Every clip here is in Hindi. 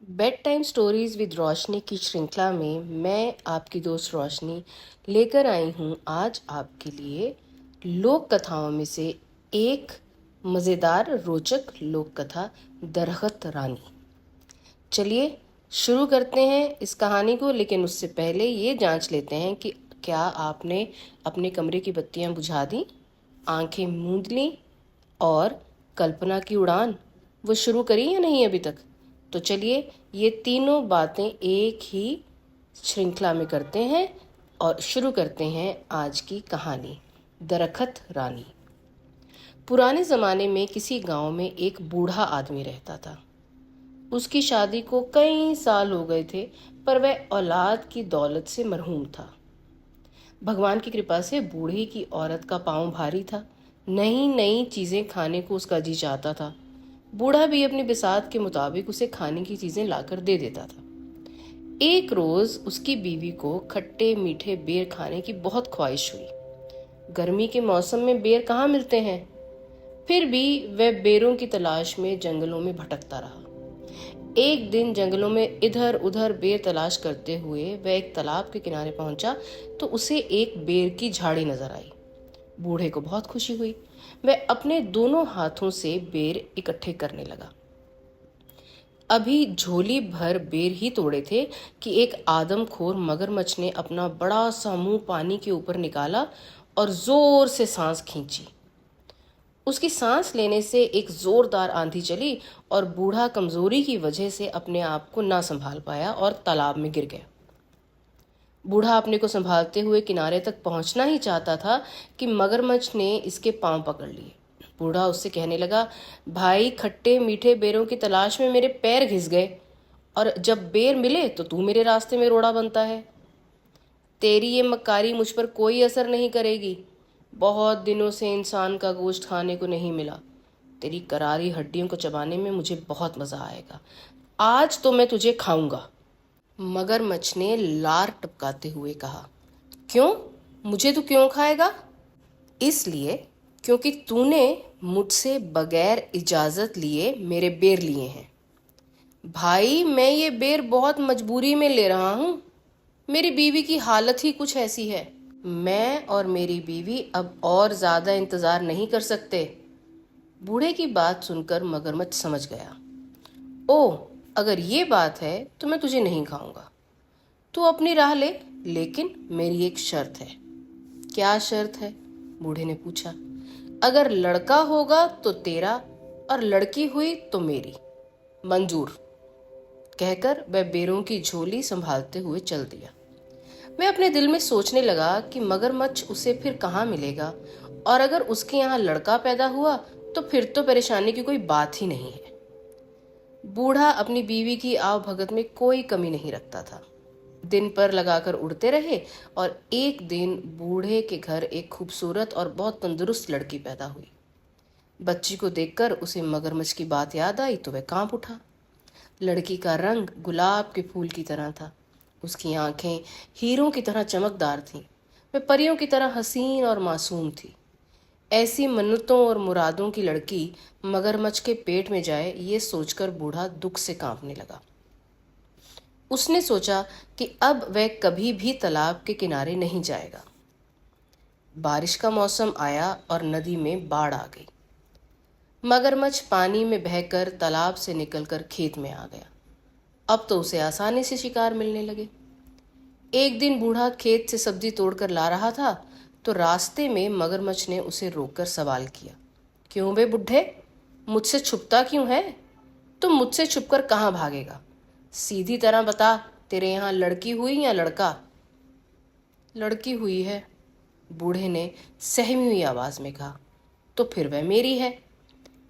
बेड टाइम स्टोरीज विद रोशनी की श्रृंखला में मैं आपकी दोस्त रोशनी लेकर आई हूँ आज आपके लिए लोक कथाओं में से एक मज़ेदार रोचक लोक कथा दरख्त रानी। चलिए शुरू करते हैं इस कहानी को, लेकिन उससे पहले ये जांच लेते हैं कि क्या आपने अपने कमरे की बत्तियां बुझा दी, आंखें मूंद ली और कल्पना की उड़ान वो शुरू करी या नहीं अभी तक। तो चलिए ये तीनों बातें एक ही श्रृंखला में करते हैं और शुरू करते हैं आज की कहानी दरख्त रानी। पुराने ज़माने में किसी गांव में एक बूढ़ा आदमी रहता था। उसकी शादी को कई साल हो गए थे, पर वह औलाद की दौलत से मरहूम था। भगवान की कृपा से बूढ़ी की औरत का पांव भारी था। नई नई चीज़ें खाने को उसका जी चाहता था। बूढ़ा भी अपनी बिसात के मुताबिक उसे खाने की चीज़ें लाकर दे देता था। एक रोज़ उसकी बीवी को खट्टे मीठे बेर खाने की बहुत ख्वाहिश हुई। गर्मी के मौसम में बेर कहाँ मिलते हैं। फिर भी वह बेरों की तलाश में जंगलों में भटकता रहा। एक दिन जंगलों में इधर उधर बेर तलाश करते हुए वह एक तालाब के किनारे पहुंचा तो उसे एक बेर की झाड़ी नजर आई। बूढ़े को बहुत खुशी हुई। वह अपने दोनों हाथों से बेर इकट्ठे करने लगा। अभी झोली भर बेर ही तोड़े थे कि एक आदमखोर मगरमच्छ ने अपना बड़ा सा मुंह पानी के ऊपर निकाला और जोर से सांस खींची। उसकी सांस लेने से एक जोरदार आंधी चली और बूढ़ा कमजोरी की वजह से अपने आप को ना संभाल पाया और तालाब में गिर गया। बूढ़ा अपने को संभालते हुए किनारे तक पहुंचना ही चाहता था कि मगरमच्छ ने इसके पांव पकड़ लिए। बूढ़ा उससे कहने लगा, भाई, खट्टे मीठे बेरों की तलाश में मेरे पैर घिस गए और जब बेर मिले तो तू मेरे रास्ते में रोड़ा बनता है। तेरी ये मक्कारी मुझ पर कोई असर नहीं करेगी। बहुत दिनों से इंसान का गोश्त खाने को नहीं मिला। तेरी करारी हड्डियों को चबाने में मुझे बहुत मजा आएगा। आज तो मैं तुझे खाऊंगा। मगरमच्छ ने लार टपकाते हुए कहा, क्यों? मुझे तू क्यों खाएगा? इसलिए क्योंकि तूने मुझसे बगैर इजाजत लिए मेरे बेर लिए हैं। भाई, मैं ये बेर बहुत मजबूरी में ले रहा हूं। मेरी बीवी की हालत ही कुछ ऐसी है। मैं और मेरी बीवी अब और ज्यादा इंतजार नहीं कर सकते। बूढ़े की बात सुनकर मगरमच्छ समझ गया। ओह, अगर ये बात है तो मैं तुझे नहीं खाऊंगा। तू अपनी राह ले, लेकिन मेरी एक शर्त है। क्या शर्त है? बूढ़े ने पूछा। अगर लड़का होगा तो तेरा और लड़की हुई तो मेरी। मंजूर, कहकर वह बेरों की झोली संभालते हुए चल दिया। वह अपने दिल में सोचने लगा कि मगरमच्छ उसे फिर कहाँ मिलेगा, और अगर उसके यहाँ लड़का पैदा हुआ तो फिर तो परेशानी की कोई बात ही नहीं है। बूढ़ा अपनी बीवी की आवभगत में कोई कमी नहीं रखता था। दिन पर लगाकर उड़ते रहे और एक दिन बूढ़े के घर एक खूबसूरत और बहुत तंदुरुस्त लड़की पैदा हुई। बच्ची को देखकर उसे मगरमच्छ की बात याद आई तो वह कांप उठा। लड़की का रंग गुलाब के फूल की तरह था। उसकी आंखें हीरों की तरह चमकदार थीं। वह परियों की तरह हसीन और मासूम थी। ऐसी मन्नतों और मुरादों की लड़की मगरमच्छ के पेट में जाए, ये सोचकर बूढ़ा दुख से कांपने लगा। उसने सोचा कि अब वह कभी भी तालाब के किनारे नहीं जाएगा। बारिश का मौसम आया और नदी में बाढ़ आ गई। मगरमच्छ पानी में बहकर तालाब से निकलकर खेत में आ गया। अब तो उसे आसानी से शिकार मिलने लगे। एक दिन बूढ़ा खेत से सब्जी तोड़कर ला रहा था तो रास्ते में मगरमच्छ ने उसे रोककर सवाल किया, क्यों बे बुढ़े, मुझसे छुपता क्यों है? तुम मुझसे छुपकर कहाँ भागेगा? सीधी तरह बता, तेरे यहाँ लड़की हुई या लड़का? लड़की हुई है, बूढ़े ने सहमी हुई आवाज में कहा। तो फिर वह मेरी है।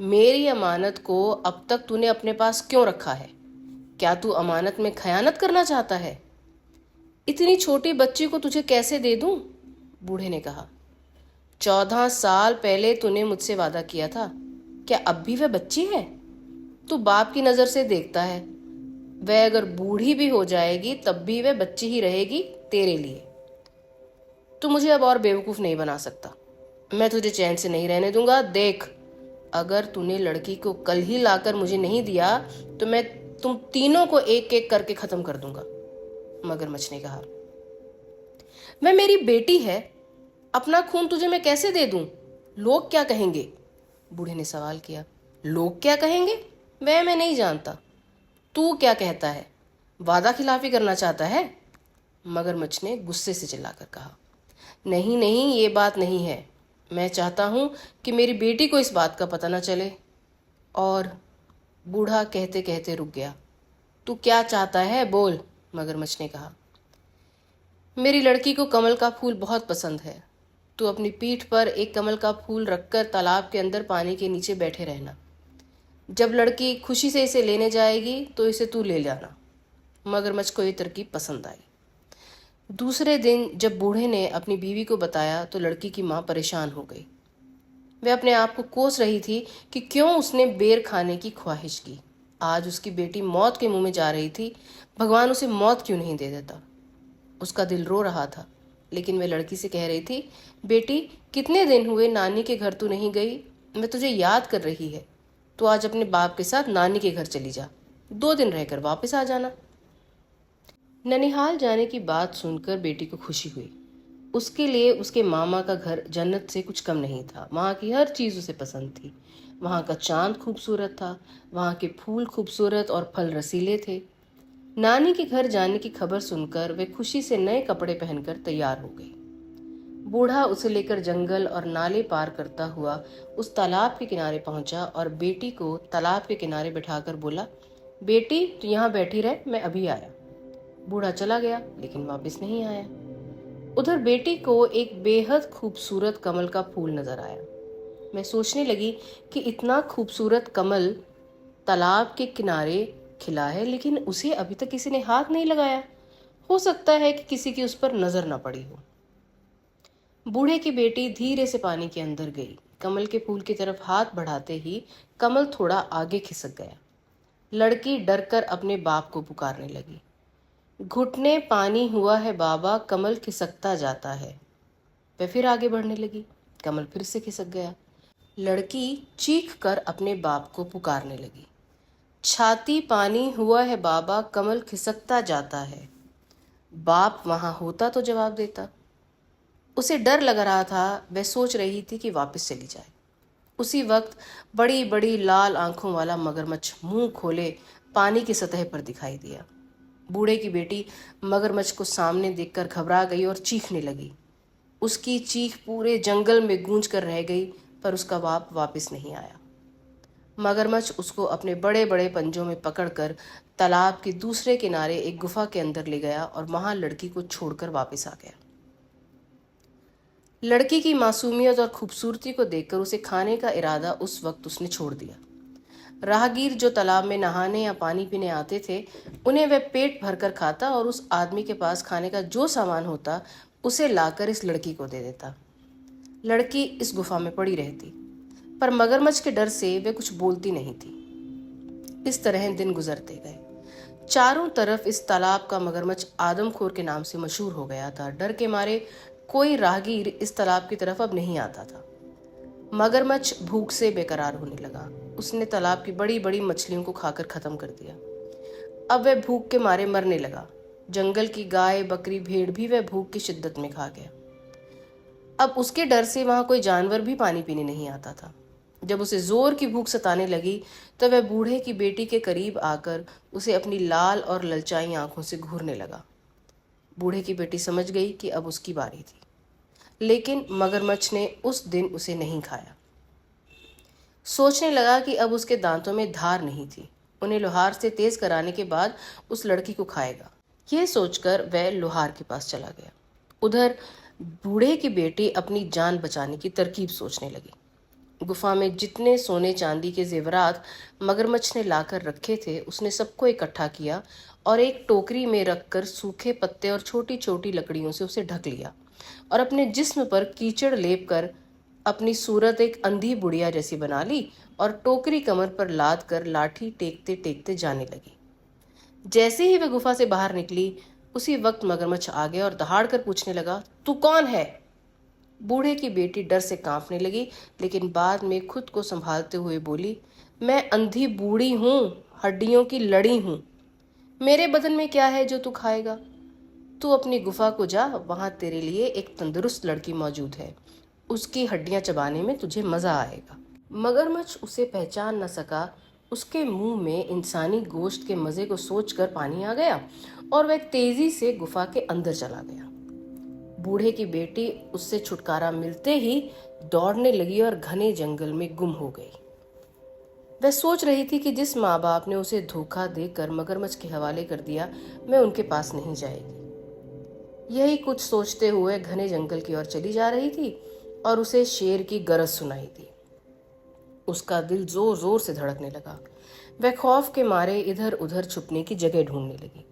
मेरी अमानत को अब तक तूने अपने पास क्यों रखा है? क्या तू अमानत में खयानत करना चाहता है? इतनी छोटी बच्ची को तुझे कैसे दे दूं? बूढ़े ने कहा। 14 साल पहले तूने मुझसे वादा किया था। क्या अब भी वह बच्ची है? तू बाप की नजर से देखता है। वह अगर बूढ़ी भी हो जाएगी तब भी वह बच्ची ही रहेगी तेरे लिए। तू मुझे अब और बेवकूफ नहीं बना सकता। मैं तुझे चैन से नहीं रहने दूंगा। देख, अगर तूने लड़की को कल ही लाकर मुझे नहीं दिया तो मैं तुम तीनों को एक एक करके खत्म कर दूंगा। मगरमच्छ ने कहा, वह मेरी बेटी है, अपना खून तुझे मैं कैसे दे दूं? लोग क्या कहेंगे? बूढ़े ने सवाल किया। लोग क्या कहेंगे? वह मैं नहीं जानता। तू क्या कहता है? वादा खिलाफी करना चाहता है? मगरमच्छ ने गुस्से से चिल्लाकर कहा, नहीं नहीं, ये बात नहीं है। मैं चाहता हूं कि मेरी बेटी को इस बात का पता न चले। और बूढ़ा कहते कहते रुक गया। तू क्या चाहता है, बोल, मगरमच्छ ने कहा। मेरी लड़की को कमल का फूल बहुत पसंद है। तू अपनी पीठ पर एक कमल का फूल रखकर तालाब के अंदर पानी के नीचे बैठे रहना। जब लड़की खुशी से इसे लेने जाएगी तो इसे तू ले जाना। मगरमच्छ को ये तरकीब पसंद आई। दूसरे दिन जब बूढ़े ने अपनी बीवी को बताया तो लड़की की माँ परेशान हो गई। वह अपने आप को कोस रही थी कि क्यों उसने बेर खाने की ख्वाहिश की। आज उसकी बेटी मौत के मुंह में जा रही थी, भगवान उसे मौत क्यों नहीं दे देता। उसका दिल रो रहा था, लेकिन वह लड़की से कह रही थी, बेटी, कितने दिन हुए नानी के घर तू नहीं गई? मैं तुझे याद कर रही है। तो आज अपने बाप के साथ नानी के घर चली जा, 2 दिन रहकर वापस आ जाना। ननिहाल जाने की बात सुनकर बेटी को खुशी हुई। उसके लिए उसके मामा का घर जन्नत से कुछ कम नहीं था। वहाँ की हर चीज़ उसे पसंद थी। वहाँ का चांद खूबसूरत था, वहाँ के फूल खूबसूरत और फल रसीले थे। नानी के घर जाने की खबर सुनकर वे खुशी से नए कपड़े पहनकर तैयार हो गई। बूढ़ा उसे लेकर जंगल और नाले पार करता हुआ उस तालाब के किनारे पहुंचा और बेटी को तालाब के किनारे बिठाकर बोला, बेटी, तू यहाँ बैठी रह, मैं अभी आया। बूढ़ा चला गया, लेकिन वापस नहीं आया। उधर बेटी को एक बेहद खूबसूरत कमल का फूल नजर आया। मैं सोचने लगी कि इतना खूबसूरत कमल तालाब के किनारे खिला है, लेकिन उसे अभी तक किसी ने हाथ नहीं लगाया। हो सकता है कि किसी की उस पर नजर न पड़ी हो। बूढ़े की बेटी धीरे से पानी के अंदर गई। कमल के फूल की तरफ हाथ बढ़ाते ही कमल थोड़ा आगे खिसक गया। लड़की डरकर अपने बाप को पुकारने लगी, घुटने पानी हुआ है बाबा, कमल खिसकता जाता है। वह फिर आगे बढ़ने लगी, कमल फिर से खिसक गया। लड़की चीख कर अपने बाप को पुकारने लगी, छाती पानी हुआ है बाबा, कमल खिसकता जाता है। बाप वहां होता तो जवाब देता। उसे डर लग रहा था। वह सोच रही थी कि वापस चली जाए। उसी वक्त बड़ी बड़ी लाल आंखों वाला मगरमच्छ मुंह खोले पानी की सतह पर दिखाई दिया। बूढ़े की बेटी मगरमच्छ को सामने देखकर घबरा गई और चीखने लगी। उसकी चीख पूरे जंगल में गूंज कर रह गई, पर उसका बाप वापस नहीं आया। मगरमच्छ उसको अपने बड़े बड़े पंजों में पकड़कर तालाब के दूसरे किनारे एक गुफा के अंदर ले गया और वहां लड़की को छोड़कर वापस आ गया। लड़की की मासूमियत और खूबसूरती को देखकर उसे खाने का इरादा उस वक्त उसने छोड़ दिया। राहगीर जो तालाब में नहाने या पानी पीने आते थे, उन्हें वह पेट भरकर खाता और उस आदमी के पास खाने का जो सामान होता उसे लाकर इस लड़की को दे देता। लड़की इस गुफा में पड़ी रहती, पर मगरमच्छ के डर से वे कुछ बोलती नहीं थी। इस तरह दिन गुजरते गए। चारों तरफ इस तालाब का मगरमच्छ आदमखोर के नाम से मशहूर हो गया था। डर के मारे कोई राहगीर इस तालाब की तरफ अब नहीं आता था। मगरमच्छ भूख से बेकरार होने लगा। उसने तालाब की बड़ी बड़ी मछलियों को खाकर खत्म कर दिया। अब वह भूख के मारे मरने लगा। जंगल की गाय, बकरी, भेड़ भी वह भूख की शिद्दत में खा गया। अब उसके डर से वहां कोई जानवर भी पानी पीने नहीं आता था। जब उसे जोर की भूख सताने लगी तो वह बूढ़े की बेटी के करीब आकर उसे अपनी लाल और ललचाई आंखों से घूरने लगा। बूढ़े की बेटी समझ गई कि अब उसकी बारी थी, लेकिन मगरमच्छ ने उस दिन उसे नहीं खाया। सोचने लगा कि अब उसके दांतों में धार नहीं थी, उन्हें लोहार से तेज कराने के बाद उस लड़की को खाएगा। यह सोचकर वह लोहार के पास चला गया। उधर बूढ़े की बेटी अपनी जान बचाने की तरकीब सोचने लगी। गुफा में जितने सोने चांदी के जेवरात मगरमच्छ ने लाकर रखे थे, उसने सबको इकट्ठा किया और एक टोकरी में रखकर सूखे पत्ते और छोटी छोटी लकड़ियों से उसे ढक लिया और अपने जिस्म पर कीचड़ लेप कर अपनी सूरत एक अंधी बुढ़िया जैसी बना ली और टोकरी कमर पर लाद कर लाठी टेकते टेकते जाने लगी। जैसे ही वह गुफा से बाहर निकली, उसी वक्त मगरमच्छ आ गया और दहाड़ कर पूछने लगा, तू कौन है? बूढ़े की बेटी डर से कांपने लगी, लेकिन बाद में खुद को संभालते हुए बोली, मैं अंधी बूढ़ी हूँ, हड्डियों की लड़ी हूँ। मेरे बदन में क्या है जो तू खाएगा? तू अपनी गुफा को जा, वहां तेरे लिए एक तंदुरुस्त लड़की मौजूद है। उसकी हड्डियां चबाने में तुझे मजा आएगा। मगरमच्छ उसे पहचान न सका। उसके मुंह में इंसानी गोश्त के मजे को सोचकर पानी आ गया और वह तेजी से गुफा के अंदर चला गया। बूढ़े की बेटी उससे छुटकारा मिलते ही दौड़ने लगी और घने जंगल में गुम हो गई। वह सोच रही थी कि जिस माँ बाप ने उसे धोखा देकर मगरमच्छ के हवाले कर दिया, मैं उनके पास नहीं जाएगी। यही कुछ सोचते हुए घने जंगल की ओर चली जा रही थी और उसे शेर की गरज सुनाई दी। उसका दिल जोर जोर से धड़कने लगा। वह खौफ के मारे इधर उधर छुपने की जगह ढूंढने लगी।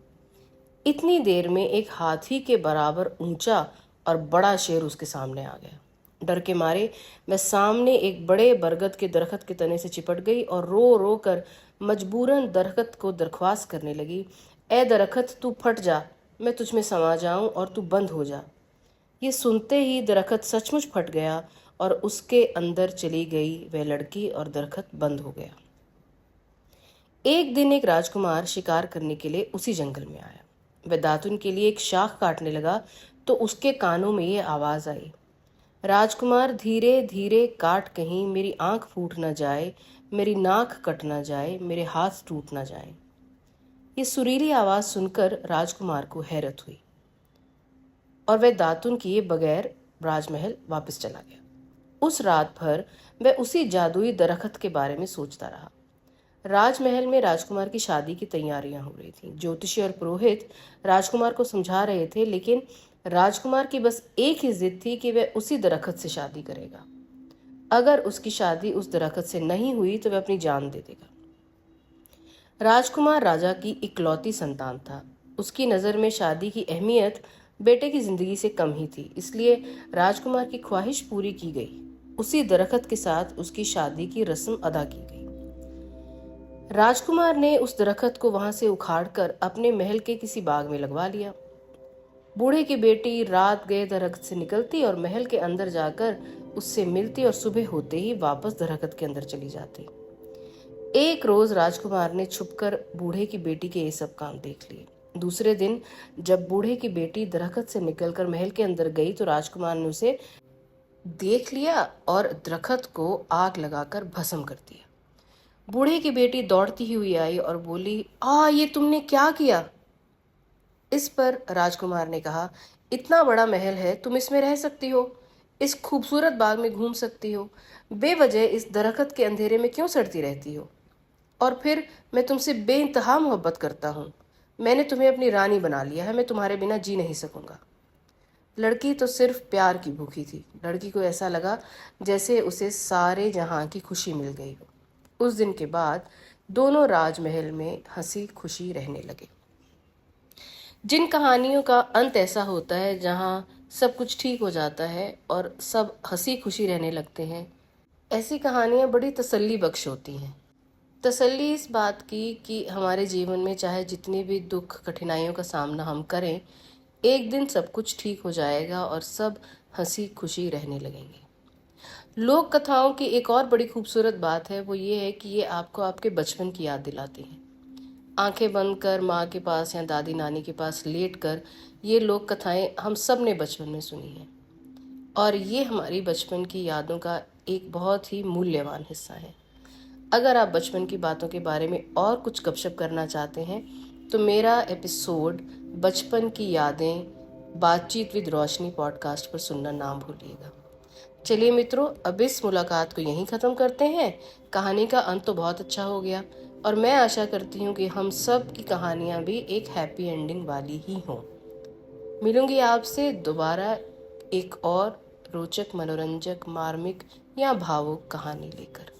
इतनी देर में एक हाथी के बराबर ऊंचा और बड़ा शेर उसके सामने आ गया। डर के मारे वह सामने एक बड़े बरगद के दरख्त के तने से चिपट गई और रो रो कर मजबूरन दरख्त को दरख्वास्त करने लगी, ए दरख्त, तू फट जा, मैं तुझ में समा जाऊं और तू बंद हो जा। ये सुनते ही दरख्त सचमुच फट गया और उसके अंदर चली गई वह लड़की और दरख्त बंद हो गया। एक दिन एक राजकुमार शिकार करने के लिए उसी जंगल में आया। वह दातुन के लिए एक शाख काटने लगा तो उसके कानों में ये आवाज आई, राजकुमार, धीरे धीरे काट, कहीं मेरी आंख फूट न जाए, मेरी नाक कट न जाए, मेरे हाथ टूट न जाए। ये सुरीली आवाज सुनकर राजकुमार को हैरत हुई और वह दातुन किए बगैर राजमहल वापस चला गया। उस रात भर वह उसी जादुई दरख्त के बारे में सोचता रहा। राजमहल में राजकुमार की शादी की तैयारियां हो रही थीं। ज्योतिषी और पुरोहित राजकुमार को समझा रहे थे, लेकिन राजकुमार की बस एक ही जिद थी कि वह उसी दरख्त से शादी करेगा। अगर उसकी शादी उस दरख्त से नहीं हुई तो वह अपनी जान दे देगा। राजकुमार राजा की इकलौती संतान था। उसकी नज़र में शादी की अहमियत बेटे की जिंदगी से कम ही थी, इसलिए राजकुमार की ख्वाहिश पूरी की गई। उसी दरख्त के साथ उसकी शादी की रस्म अदा की गई। राजकुमार ने उस दरख्त को वहां से उखाड़कर अपने महल के किसी बाग में लगवा लिया। बूढ़े की बेटी रात गए दरख्त से निकलती और महल के अंदर जाकर उससे मिलती और सुबह होते ही वापस दरख्त के अंदर चली जाती। एक रोज राजकुमार ने छुपकर बूढ़े की बेटी के ये सब काम देख लिए। दूसरे दिन जब बूढ़े की बेटी दरख्त से निकलकर महल के अंदर गई तो राजकुमार ने उसे देख लिया और दरख्त को आग लगाकर भस्म कर दिया। बूढ़े की बेटी दौड़ती हुई आई और बोली, ये तुमने क्या किया? इस पर राजकुमार ने कहा, इतना बड़ा महल है, तुम इसमें रह सकती हो, इस खूबसूरत बाग में घूम सकती हो, बेवजह इस दरख्त के अंधेरे में क्यों सड़ती रहती हो? और फिर मैं तुमसे बेइंतहा मोहब्बत करता हूँ। मैंने तुम्हें अपनी रानी बना लिया है, मैं तुम्हारे बिना जी नहीं सकूंगा। लड़की तो सिर्फ प्यार की भूखी थी। लड़की को ऐसा लगा जैसे उसे सारे जहां की खुशी मिल गई हो। उस दिन के बाद दोनों राजमहल में हंसी खुशी रहने लगे। जिन कहानियों का अंत ऐसा होता है जहां सब कुछ ठीक हो जाता है और सब हंसी खुशी रहने लगते हैं, ऐसी कहानियां बड़ी तसल्ली बख्श होती हैं। तसल्ली इस बात की कि हमारे जीवन में चाहे जितनी भी दुख कठिनाइयों का सामना हम करें, एक दिन सब कुछ ठीक हो जाएगा और सब हंसी खुशी रहने लगेंगे। लोक कथाओं की एक और बड़ी खूबसूरत बात है, वो ये है कि ये आपको आपके बचपन की याद दिलाती हैं। आंखें बंद कर माँ के पास या दादी नानी के पास लेट कर ये लोक कथाएं हम सब ने बचपन में सुनी हैं और ये हमारी बचपन की यादों का एक बहुत ही मूल्यवान हिस्सा है। अगर आप बचपन की बातों के बारे में और कुछ गपशप करना चाहते हैं तो मेरा एपिसोड बचपन की यादें बातचीत विद रोशनी पॉडकास्ट पर सुनना ना भूलिएगा। चलिए मित्रों, अब इस मुलाकात को यहीं ख़त्म करते हैं। कहानी का अंत तो बहुत अच्छा हो गया और मैं आशा करती हूँ कि हम सब की कहानियाँ भी एक हैप्पी एंडिंग वाली ही हों। मिलूंगी आपसे दोबारा एक और रोचक, मनोरंजक, मार्मिक या भावुक कहानी लेकर।